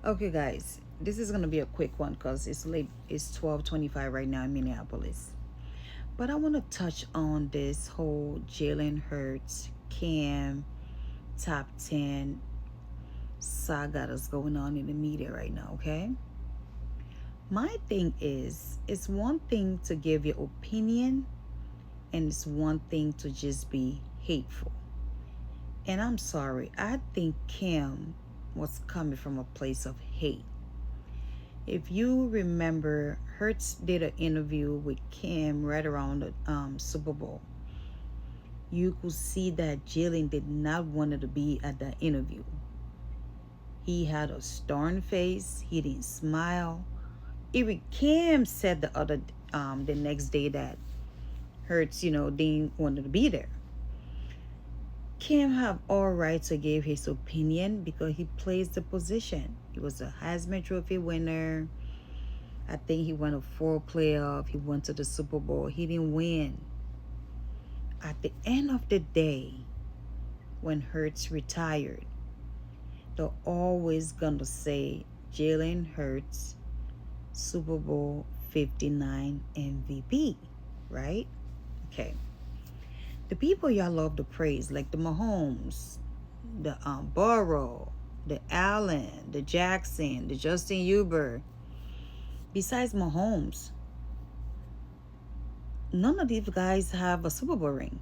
Okay, guys, this is gonna be a quick one because it's late. It's 12:25 right now in Minneapolis. But I want to touch on this whole Jalen Hurts, Cam, top 10 saga that's going on in the media right now. Okay, my thing is, it's one thing to give your opinion, and it's one thing to just be hateful. And I'm sorry, I think Cam was coming from a place of hate. If you remember, Hertz did an interview with Cam right around the Super Bowl. You could see that Jalen did not want to be at that interview. He had a stern face. He didn't smile. Even Cam said the next day that Hertz, didn't want to be there. Cam have all right to give his opinion because he plays the position. He was a Heisman Trophy winner. I think he won a 4 playoff. He went to the Super Bowl. He didn't win. At the end of the day, when Hurts retired, they're always gonna say Jalen Hurts, Super Bowl 59 MVP, right? Okay. The people y'all love to praise, like the Mahomes, the Burrow, the Allen, the Jackson, the Justin Herbert. Besides Mahomes, none of these guys have a Super Bowl ring.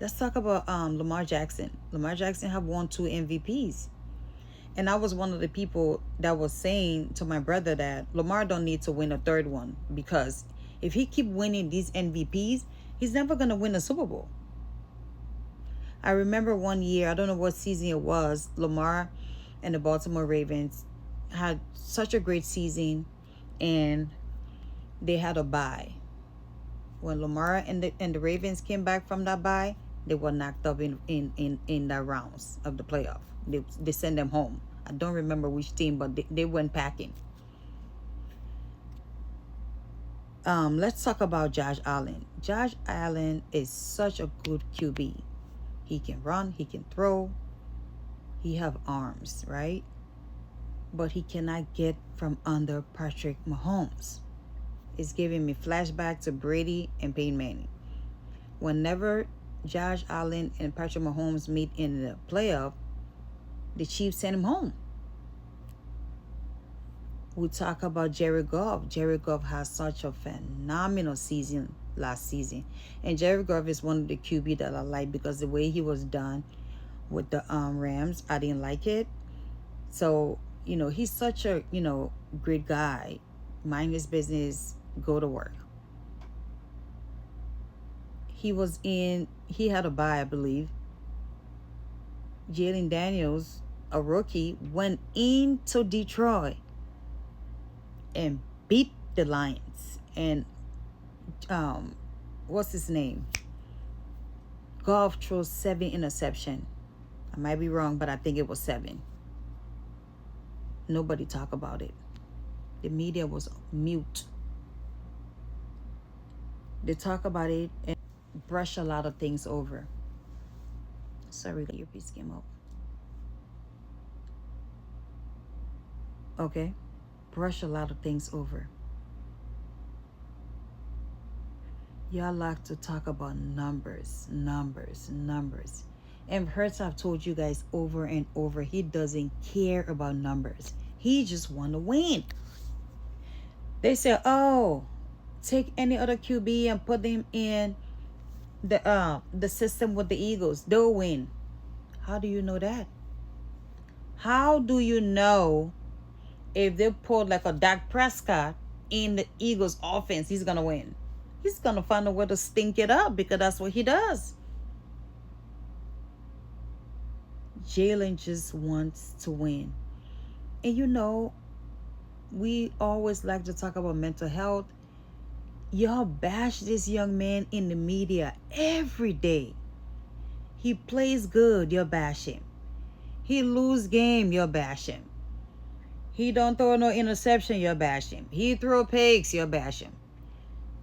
Let's talk about Lamar Jackson. Lamar Jackson have won 2 MVPs. And I was one of the people that was saying to my brother that Lamar don't need to win a third one because if he keep winning these MVPs, he's never going to win a Super Bowl. I remember one year, I don't know what season it was, Lamar and the Baltimore Ravens had such a great season and they had a bye. When Lamar and the Ravens came back from that bye, they were knocked up in the rounds of the playoff. They sent them home. I don't remember which team, but they went packing. Let's talk about Josh Allen. Josh Allen is such a good QB. He can run, he can throw, he have arms, right? But he cannot get from under Patrick Mahomes. It's giving me flashback to Brady and Peyton Manning. Whenever Josh Allen and Patrick Mahomes meet in the playoff, the Chiefs send him home. We talk about Jared Goff. Jared Goff has such a phenomenal season last season. And Jared Goff is one of the QB that I like because the way he was done with the Rams, I didn't like it. So, he's such a, great guy. Mind his business, go to work. He had a bye, I believe. Jalen Daniels, a rookie, went into Detroit and beat the Lions. And what's his name? Goff throws 7 interception. I might be wrong, but I think it was 7. Nobody talk about it. The media was mute. They talk about it and brush a lot of things over. Sorry, your piece came up. Okay? Brush a lot of things over. Y'all like to talk about numbers. And Hurts, I've told you guys over and over, he doesn't care about numbers. He just want to win. They say, oh, take any other QB and put them in the system with the Eagles. They'll win. How do you know that? How do you know if they put like a Dak Prescott in the Eagles offense, he's going to win? He's going to find a way to stink it up because that's what he does. Jalen just wants to win. And we always like to talk about mental health. Y'all bash this young man in the media every day. He plays good, you'll bash him. He lose game, you'll bash him. He don't throw no interception, you'll bash him. He throw picks, you'll bash him.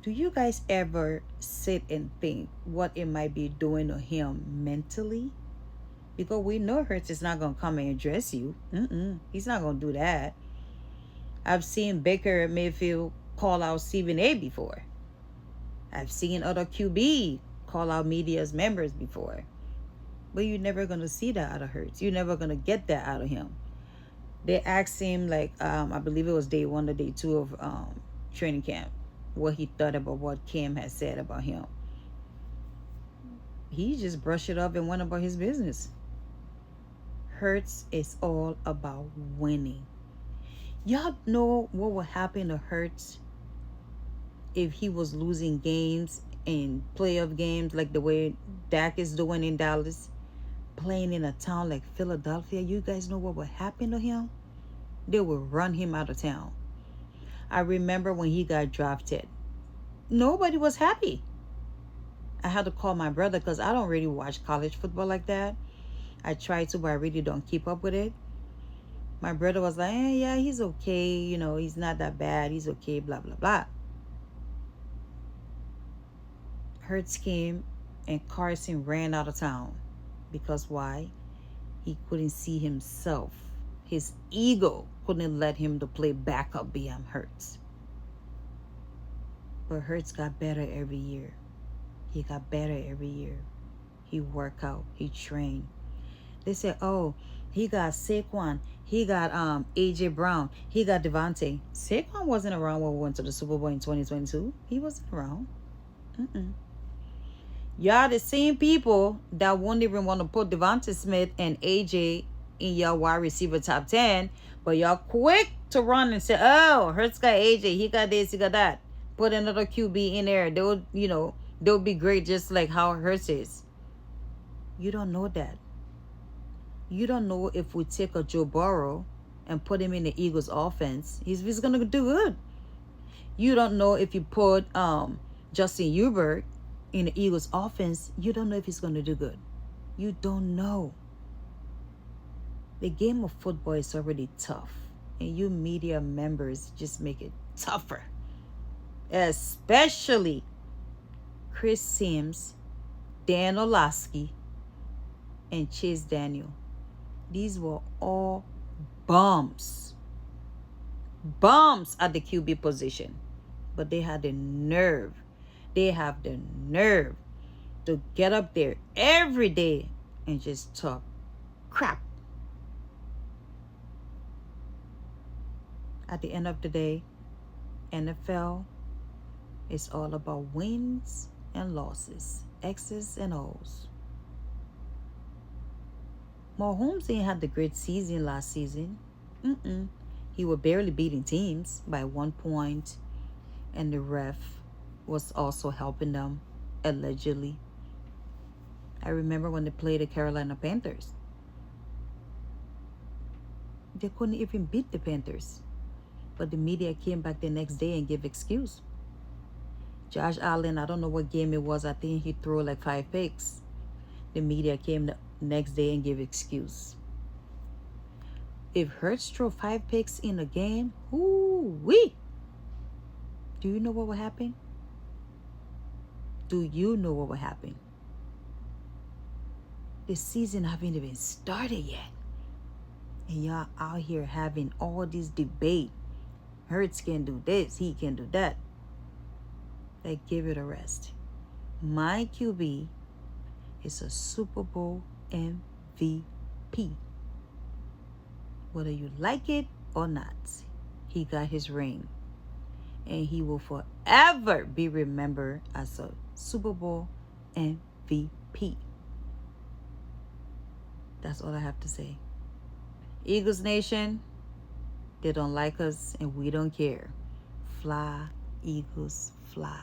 Do you guys ever sit and think what it might be doing to him mentally? Because we know Hurts is not going to come and address you. He's not going to do that. I've seen Baker Mayfield call out Stephen A before. I've seen other QB call out media's members before. But you're never going to see that out of Hurts. You're never going to get that out of him. They asked him, like, I believe it was day 1 or day 2 of training camp, what he thought about what Cam had said about him. He just brushed it off and went about his business. Hurts is all about winning. Y'all know what would happen to Hurts if he was losing games in playoff games like the way Dak is doing in Dallas, playing in a town like Philadelphia? You guys know what would happen to him? They would run him out of town. I remember when he got drafted, nobody was happy. I had to call my brother because I don't really watch college football like that. I try to, but I really don't keep up with it. My brother was like, yeah, he's okay. You know, he's not that bad. He's okay, blah, blah, blah. Hurts came and Carson ran out of town. Because why? He couldn't see himself. His ego couldn't let him to play backup behind Hurts. But Hurts got better every year. He got better every year. He worked out. He trained. They said, oh, he got Saquon. He got A.J. Brown. He got Devontae. Saquon wasn't around when we went to the Super Bowl in 2022. He wasn't around. Y'all the same people that won't even want to put Devontae Smith and A.J. in your wide receiver top 10. But y'all quick to run and say, oh, Hurts got A.J. He got this, he got that. Put another QB in there. They'll be great just like how Hurts is. You don't know that. You don't know if we take a Joe Burrow and put him in the Eagles offense, he's going to do good. You don't know if you put Justin Herbert in the Eagles offense, you don't know if he's going to do good. You don't know. The game of football is already tough. And you media members just make it tougher. Especially Chris Sims, Dan Orlovsky, and Chase Daniel. These were all bums. Bums at the QB position. But they had the nerve. They have the nerve to get up there every day and just talk crap. At the end of the day, NFL is all about wins and losses, X's and O's. Mahomes ain't had the great season last season. He was barely beating teams by 1 point, and the ref was also helping them, allegedly. I remember when they played the Carolina Panthers. They couldn't even beat the Panthers. But the media came back the next day and gave excuse. Josh Allen, I don't know what game it was. I think he threw like 5 picks. The media came the next day and gave excuse. If Hurts threw 5 picks in a game, ooh-wee. Do you know what would happen? Do you know what would happen? The season haven't even started yet. And y'all out here having all this debate. Hurts can do this, he can do that. Like, give it a rest. My QB is a Super Bowl MVP. Whether you like it or not, he got his ring. And he will forever be remembered as a Super Bowl MVP. That's all I have to say. Eagles Nation, they don't like us and we don't care. Fly, Eagles, fly.